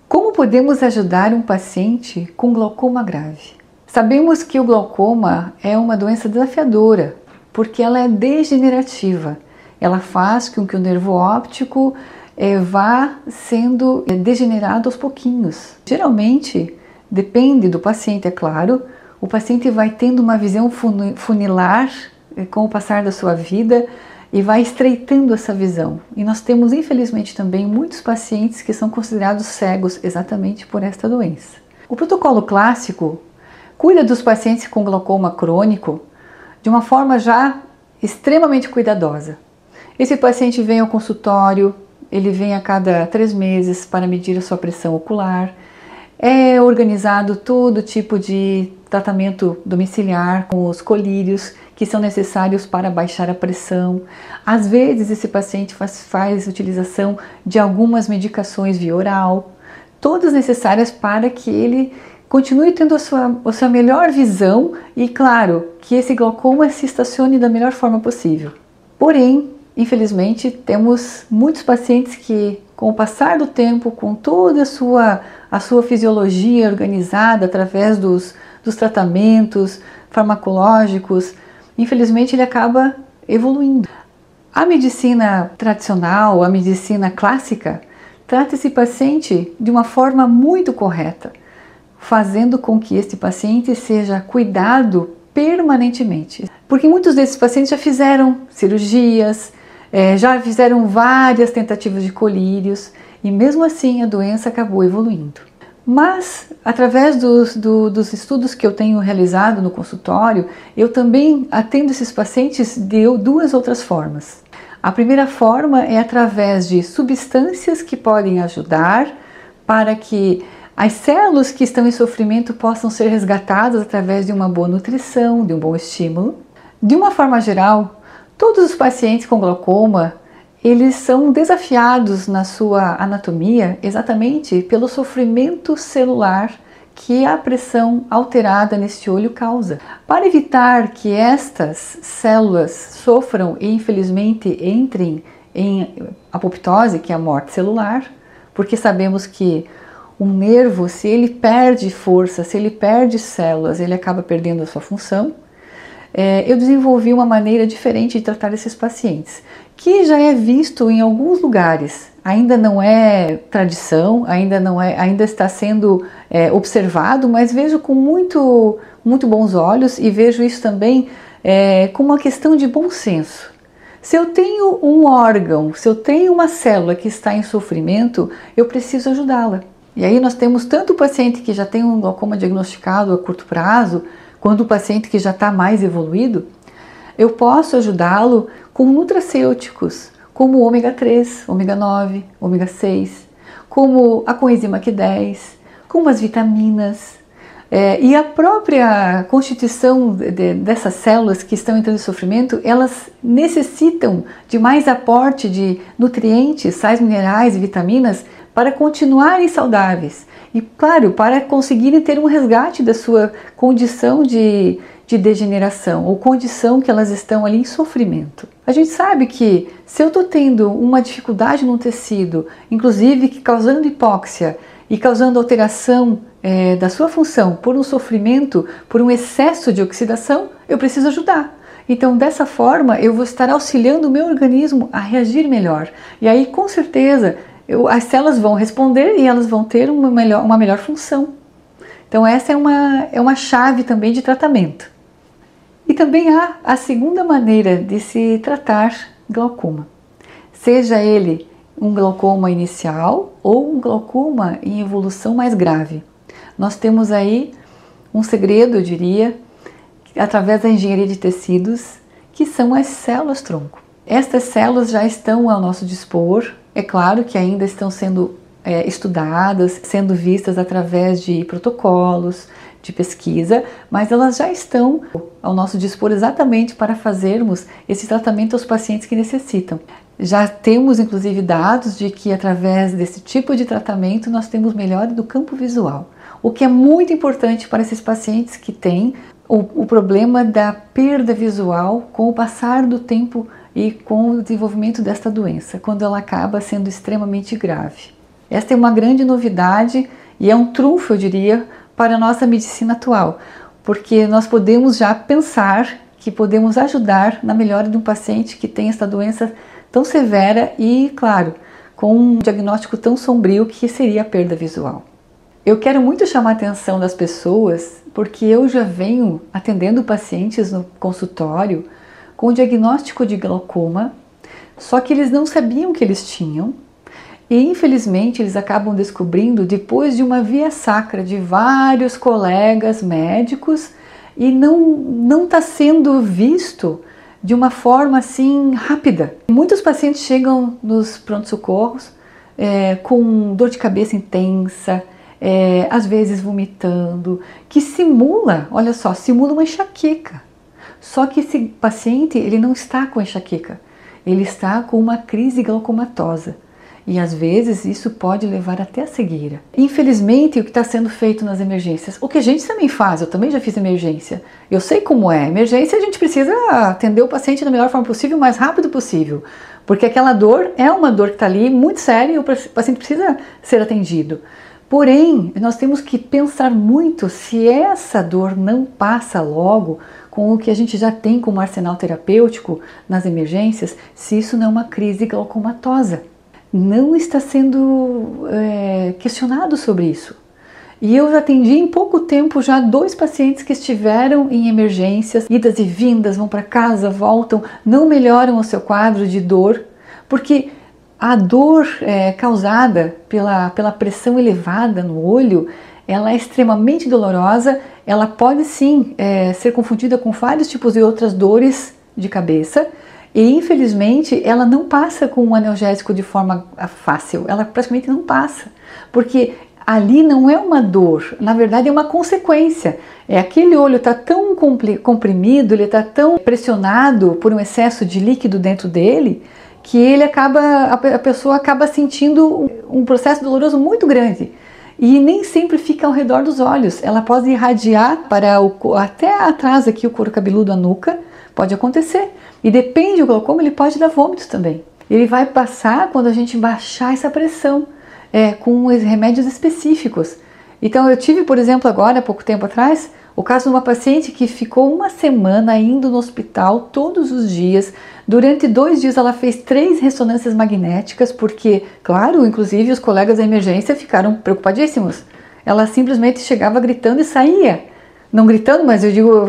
Como podemos ajudar um paciente com glaucoma grave? Sabemos que o glaucoma é uma doença desafiadora, porque ela é degenerativa. Ela faz com que o nervo óptico vá sendo degenerado aos pouquinhos. Geralmente, depende do paciente, é claro, o paciente vai tendo uma visão funilar com o passar da sua vida e vai estreitando essa visão. E nós temos, infelizmente, também muitos pacientes que são considerados cegos exatamente por esta doença. O protocolo clássico cuida dos pacientes com glaucoma crônico de uma forma já extremamente cuidadosa. Esse paciente vem ao consultório, ele vem a cada 3 meses para medir a sua pressão ocular. É organizado todo tipo de tratamento domiciliar com os colírios que são necessários para baixar a pressão. Às vezes esse paciente faz utilização de algumas medicações via oral, todas necessárias para que ele continue tendo a sua melhor visão e, claro, que esse glaucoma se estacione da melhor forma possível. Porém, infelizmente, temos muitos pacientes que, com o passar do tempo, com toda a sua fisiologia organizada através dos tratamentos farmacológicos, infelizmente ele acaba evoluindo. A medicina tradicional, a medicina clássica, trata esse paciente de uma forma muito correta, fazendo com que este paciente seja cuidado permanentemente. Porque muitos desses pacientes já fizeram cirurgias, já fizeram várias tentativas de colírios e mesmo assim a doença acabou evoluindo. Mas, através dos estudos que eu tenho realizado no consultório, eu também atendo esses pacientes de 2 outras formas. A primeira forma é através de substâncias que podem ajudar para que as células que estão em sofrimento possam ser resgatadas através de uma boa nutrição, de um bom estímulo. De uma forma geral, todos os pacientes com glaucoma, eles são desafiados na sua anatomia exatamente pelo sofrimento celular que a pressão alterada neste olho causa. Para evitar que estas células sofram e infelizmente entrem em apoptose, que é a morte celular, porque sabemos que um nervo, se ele perde força, se ele perde células, ele acaba perdendo a sua função. Eu desenvolvi uma maneira diferente de tratar esses pacientes, que já é visto em alguns lugares. Ainda não é tradição, ainda está sendo observado, mas vejo com muito bons olhos e vejo isso também como uma questão de bom senso. Se eu tenho um órgão, se eu tenho uma célula que está em sofrimento, eu preciso ajudá-la. E aí nós temos tanto o paciente que já tem um glaucoma diagnosticado a curto prazo, quanto o paciente que já está mais evoluído. Eu posso ajudá-lo com nutracêuticos, como o ômega 3, ômega 9, ômega 6, como a coenzima Q10, como as vitaminas. E a própria constituição dessas células que estão entrando em sofrimento, elas necessitam de mais aporte de nutrientes, sais minerais e vitaminas para continuarem saudáveis e, claro, para conseguirem ter um resgate da sua condição de degeneração ou condição que elas estão ali em sofrimento. A gente sabe que se eu estou tendo uma dificuldade no tecido, inclusive que causando hipóxia e causando alteração da sua função por um sofrimento, por um excesso de oxidação, eu preciso ajudar. Então, dessa forma, eu vou estar auxiliando o meu organismo a reagir melhor. E aí, com certeza, as células vão responder e elas vão ter uma melhor função. Então essa é uma chave também de tratamento. E também há a segunda maneira de se tratar glaucoma. Seja ele um glaucoma inicial ou um glaucoma em evolução mais grave. Nós temos aí um segredo, eu diria, através da engenharia de tecidos, que são as células-tronco. Estas células já estão ao nosso dispor. É claro que ainda estão sendo estudadas, sendo vistas através de protocolos, de pesquisa, mas elas já estão ao nosso dispor exatamente para fazermos esse tratamento aos pacientes que necessitam. Já temos inclusive dados de que através desse tipo de tratamento nós temos melhora do campo visual, o que é muito importante para esses pacientes que têm o problema da perda visual com o passar do tempo e com o desenvolvimento desta doença, quando ela acaba sendo extremamente grave. Esta é uma grande novidade e é um trunfo, eu diria, para a nossa medicina atual, porque nós podemos já pensar que podemos ajudar na melhora de um paciente que tem essa doença tão severa e, claro, com um diagnóstico tão sombrio que seria a perda visual. Eu quero muito chamar a atenção das pessoas porque eu já venho atendendo pacientes no consultório com o diagnóstico de glaucoma, só que eles não sabiam que eles tinham e infelizmente eles acabam descobrindo depois de uma via sacra de vários colegas médicos e não está sendo visto de uma forma assim rápida. Muitos pacientes chegam nos pronto-socorros com dor de cabeça intensa, às vezes vomitando, que simula, olha só, simula uma enxaqueca. Só que esse paciente ele não está com enxaqueca, ele está com uma crise glaucomatosa. E às vezes isso pode levar até a cegueira. Infelizmente, o que está sendo feito nas emergências, o que a gente também faz, eu também já fiz emergência, eu sei como é. Emergência a gente precisa atender o paciente da melhor forma possível, o mais rápido possível, porque aquela dor é uma dor que está ali muito séria e o paciente precisa ser atendido. Porém, nós temos que pensar muito se essa dor não passa logo com o que a gente já tem como arsenal terapêutico nas emergências, se isso não é uma crise glaucomatosa. Não está sendo questionado sobre isso. E eu atendi em pouco tempo já 2 pacientes que estiveram em emergências, idas e vindas, vão para casa, voltam, não melhoram o seu quadro de dor, porque a dor causada pela pressão elevada no olho, ela é extremamente dolorosa, ela pode sim ser confundida com vários tipos de outras dores de cabeça, e infelizmente ela não passa com um analgésico de forma fácil, ela praticamente não passa, porque ali não é uma dor, na verdade é uma consequência. Aquele olho está tão comprimido, ele está tão pressionado por um excesso de líquido dentro dele, que a pessoa acaba sentindo um processo doloroso muito grande. E nem sempre fica ao redor dos olhos, ela pode irradiar para até atrás aqui o couro cabeludo, a nuca, pode acontecer. E depende do glaucoma, ele pode dar vômitos também. Ele vai passar quando a gente baixar essa pressão, com remédios específicos. Então eu tive, por exemplo, agora, há pouco tempo atrás, o caso de uma paciente que ficou uma semana indo no hospital todos os dias. Durante 2 dias ela fez 3 ressonâncias magnéticas, porque, claro, inclusive os colegas da emergência ficaram preocupadíssimos. Ela simplesmente chegava gritando e saía. Não gritando, mas eu digo,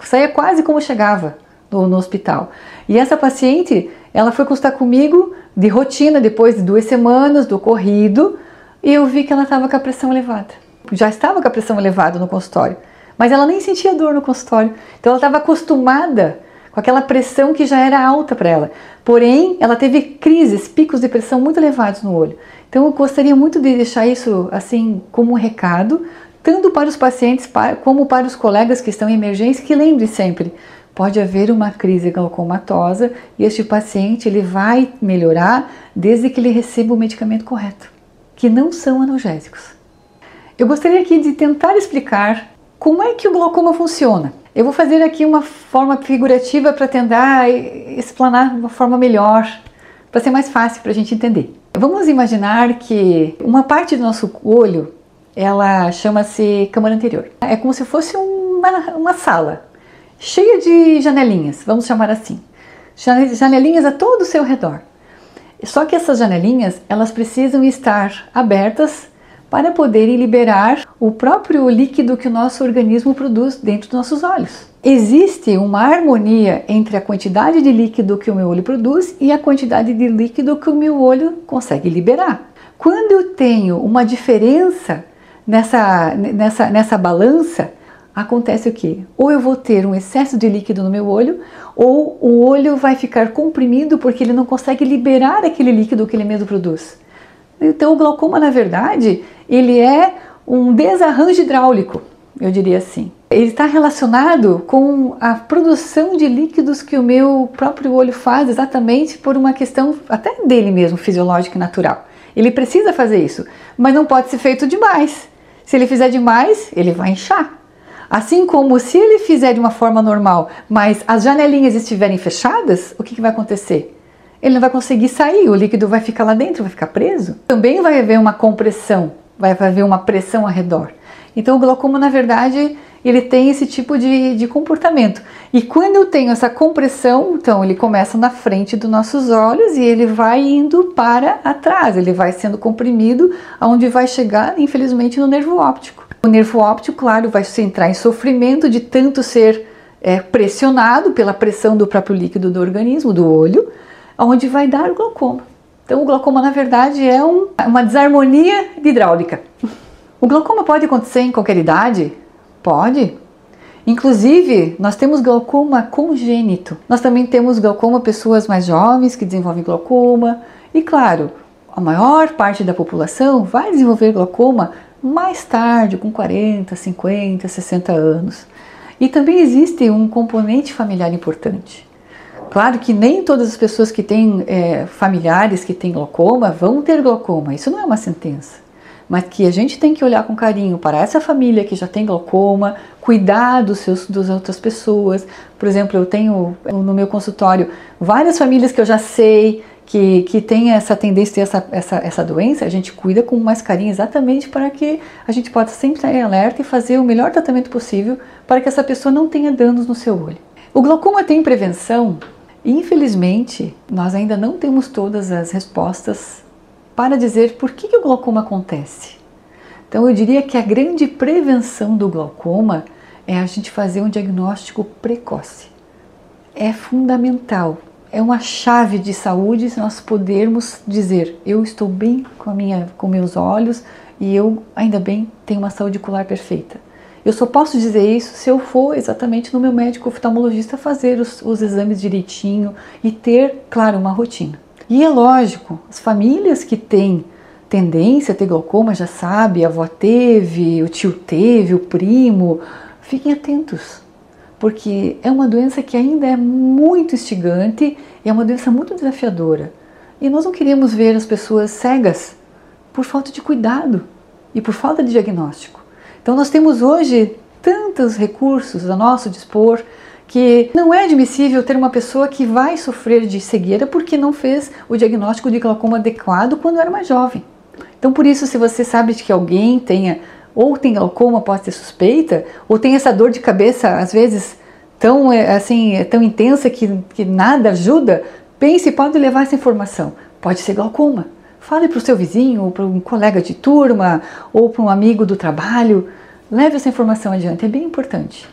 saía quase como chegava no hospital. E essa paciente, ela foi consultar comigo de rotina, depois de 2 semanas do ocorrido, e eu vi que ela estava com a pressão elevada. Já estava com a pressão elevada no consultório, mas ela nem sentia dor no consultório. Então ela estava acostumada com aquela pressão que já era alta para ela. Porém, ela teve crises, picos de pressão muito elevados no olho. Então eu gostaria muito de deixar isso assim como um recado, tanto para os pacientes como para os colegas que estão em emergência, que lembre sempre, pode haver uma crise glaucomatosa e este paciente ele vai melhorar desde que ele receba o medicamento correto, que não são analgésicos. Eu gostaria aqui de tentar explicar como é que o glaucoma funciona. Eu vou fazer aqui uma forma figurativa para tentar explanar de uma forma melhor, para ser mais fácil para a gente entender. Vamos imaginar que uma parte do nosso olho, ela chama-se câmara anterior. É como se fosse uma sala, cheia de janelinhas, vamos chamar assim. Janelinhas a todo o seu redor. Só que essas janelinhas, elas precisam estar abertas para poderem liberar o próprio líquido que o nosso organismo produz dentro dos nossos olhos. Existe uma harmonia entre a quantidade de líquido que o meu olho produz e a quantidade de líquido que o meu olho consegue liberar. Quando eu tenho uma diferença nessa balança, acontece o quê? Ou eu vou ter um excesso de líquido no meu olho, ou o olho vai ficar comprimido porque ele não consegue liberar aquele líquido que ele mesmo produz. Então o glaucoma, na verdade, ele é um desarranjo hidráulico, eu diria assim. Ele está relacionado com a produção de líquidos que o meu próprio olho faz, exatamente por uma questão até dele mesmo, fisiológica e natural. Ele precisa fazer isso, mas não pode ser feito demais. Se ele fizer demais, ele vai inchar. Assim como se ele fizer de uma forma normal, mas as janelinhas estiverem fechadas, o que vai acontecer? ele não vai conseguir sair, o líquido vai ficar lá dentro, vai ficar preso. Também vai haver uma compressão, vai haver uma pressão ao redor. Então o glaucoma, na verdade, ele tem esse tipo de comportamento. E quando eu tenho essa compressão, então ele começa na frente dos nossos olhos e ele vai indo para atrás, ele vai sendo comprimido, aonde vai chegar, infelizmente, no nervo óptico. O nervo óptico, claro, vai se entrar em sofrimento de tanto ser pressionado pela pressão do próprio líquido do organismo, do olho, onde vai dar o glaucoma. Então o glaucoma, na verdade, é uma desarmonia hidráulica. O glaucoma pode acontecer em qualquer idade? Pode. Inclusive, nós temos glaucoma congênito. Nós também temos glaucoma pessoas mais jovens que desenvolvem glaucoma. E claro, a maior parte da população vai desenvolver glaucoma mais tarde, com 40, 50, 60 anos. E também existe um componente familiar importante. Claro que nem todas as pessoas que têm familiares que têm glaucoma vão ter glaucoma. Isso não é uma sentença. Mas que a gente tem que olhar com carinho para essa família que já tem glaucoma, cuidar das outras pessoas. Por exemplo, eu tenho no meu consultório várias famílias que eu já sei que têm essa tendência a ter essa doença. A gente cuida com mais carinho exatamente para que a gente possa sempre estar em alerta e fazer o melhor tratamento possível para que essa pessoa não tenha danos no seu olho. O glaucoma tem prevenção? Infelizmente, nós ainda não temos todas as respostas para dizer por que o glaucoma acontece. Então eu diria que a grande prevenção do glaucoma é a gente fazer um diagnóstico precoce. É fundamental, é uma chave de saúde se nós podermos dizer: eu estou bem com meus olhos e eu ainda bem tenho uma saúde ocular perfeita. Eu só posso dizer isso se eu for exatamente no meu médico oftalmologista fazer os exames direitinho e ter, claro, uma rotina. E é lógico, as famílias que têm tendência a ter glaucoma já sabem, a avó teve, o tio teve, o primo, fiquem atentos, porque é uma doença que ainda é muito instigante e é uma doença muito desafiadora. E nós não queremos ver as pessoas cegas por falta de cuidado e por falta de diagnóstico. Então nós temos hoje tantos recursos a nosso dispor, que não é admissível ter uma pessoa que vai sofrer de cegueira porque não fez o diagnóstico de glaucoma adequado quando era mais jovem. Então, por isso, se você sabe de que alguém tem glaucoma, pode ter suspeita, ou tem essa dor de cabeça, às vezes, tão intensa que nada ajuda, pense e pode levar essa informação. Pode ser glaucoma. Fale para o seu vizinho, ou para um colega de turma, ou para um amigo do trabalho. Leve essa informação adiante, é bem importante.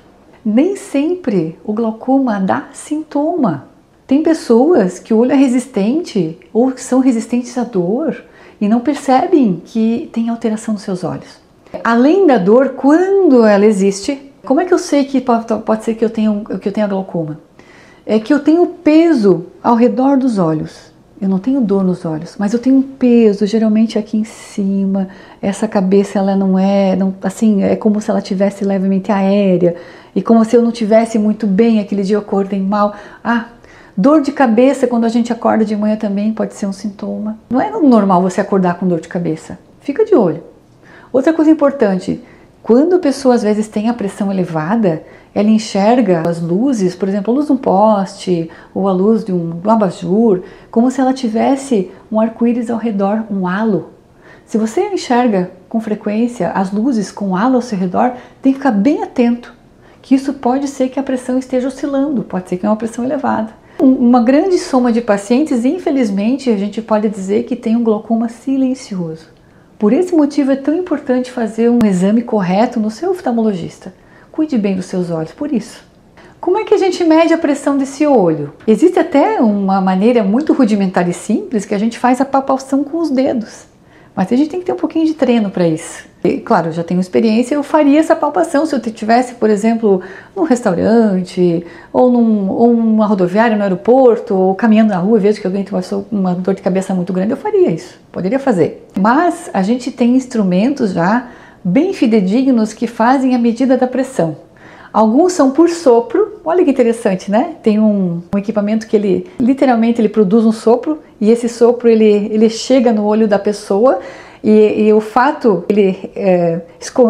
Nem sempre o glaucoma dá sintoma. Tem pessoas que o olho é resistente ou que são resistentes à dor e não percebem que tem alteração nos seus olhos. Além da dor, quando ela existe, como é que eu sei que pode ser que eu tenha glaucoma? É que eu tenho peso ao redor dos olhos. Eu não tenho dor nos olhos, mas eu tenho um peso, geralmente aqui em cima. Essa cabeça, ela é como se ela tivesse levemente aérea. E como se eu não tivesse muito bem, aquele dia eu acordei mal. Dor de cabeça quando a gente acorda de manhã também pode ser um sintoma. Não é normal você acordar com dor de cabeça. Fica de olho. Outra coisa importante, quando a pessoa às vezes tem a pressão elevada, ela enxerga as luzes, por exemplo, a luz de um poste ou a luz de um abajur, como se ela tivesse um arco-íris ao redor, um halo. Se você enxerga com frequência as luzes com halo ao seu redor, tem que ficar bem atento, que isso pode ser que a pressão esteja oscilando, pode ser que é uma pressão elevada. Uma grande soma de pacientes, infelizmente, a gente pode dizer que tem um glaucoma silencioso. Por esse motivo é tão importante fazer um exame correto no seu oftalmologista. Cuide bem dos seus olhos, por isso. Como é que a gente mede a pressão desse olho? Existe até uma maneira muito rudimentar e simples que a gente faz a palpação com os dedos. Mas a gente tem que ter um pouquinho de treino para isso. E, claro, eu já tenho experiência, eu faria essa palpação se eu estivesse, por exemplo, num restaurante, ou numa rodoviária, no aeroporto, ou caminhando na rua e vejo que alguém tem uma dor de cabeça muito grande, eu faria isso, poderia fazer. Mas a gente tem instrumentos já bem fidedignos que fazem a medida da pressão. Alguns são por sopro, olha que interessante, né? Tem um equipamento que ele literalmente produz um sopro e esse sopro ele chega no olho da pessoa e o fato de ele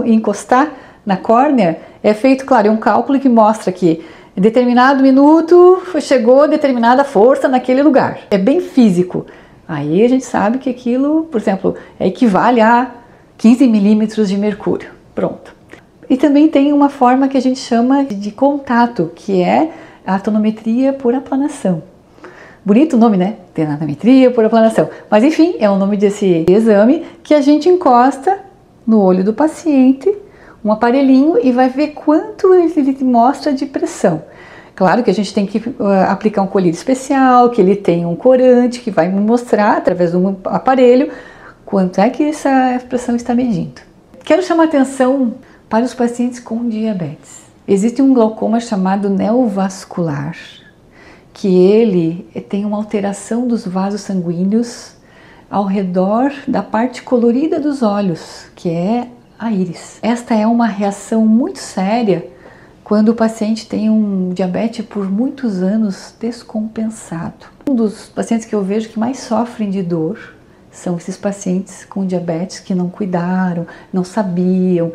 encostar na córnea é feito, claro, é um cálculo que mostra que Em determinado minuto chegou determinada força naquele lugar. É bem físico. Aí a gente sabe que aquilo, por exemplo, equivale a 15 milímetros de mercúrio. Pronto. E também tem uma forma que a gente chama de contato, que é a tonometria por aplanação. Bonito o nome, né? Tonometria por aplanação. Mas enfim, é o nome desse exame que a gente encosta no olho do paciente, um aparelhinho, e vai ver quanto ele mostra de pressão. Claro que a gente tem que aplicar um colírio especial, que ele tem um corante que vai mostrar, através do aparelho, quanto é que essa pressão está medindo. Quero chamar a atenção para os pacientes com diabetes. Existe um glaucoma chamado neovascular, que ele tem uma alteração dos vasos sanguíneos ao redor da parte colorida dos olhos, que é a íris. Esta é uma reação muito séria quando o paciente tem um diabetes por muitos anos descompensado. Um dos pacientes que eu vejo que mais sofrem de dor são esses pacientes com diabetes que não cuidaram, não sabiam,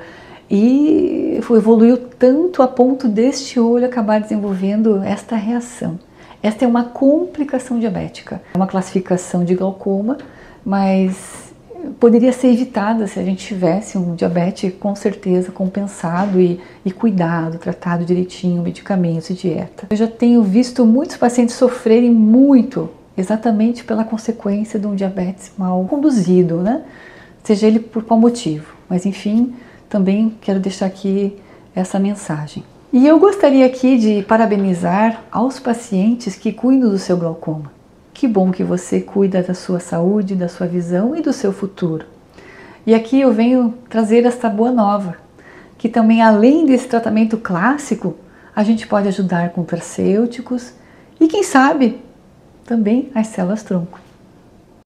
e evoluiu tanto a ponto deste olho acabar desenvolvendo esta reação. Esta é uma complicação diabética, é uma classificação de glaucoma, mas poderia ser evitada se a gente tivesse um diabetes com certeza compensado e cuidado, tratado direitinho, medicamentos e dieta. Eu já tenho visto muitos pacientes sofrerem muito exatamente pela consequência de um diabetes mal conduzido, né? Seja ele por qual motivo. Mas enfim, também quero deixar aqui essa mensagem. E eu gostaria aqui de parabenizar aos pacientes que cuidam do seu glaucoma. Que bom que você cuida da sua saúde, da sua visão e do seu futuro. E aqui eu venho trazer esta boa nova, que também além desse tratamento clássico, a gente pode ajudar com terapêuticos e quem sabe também as células tronco.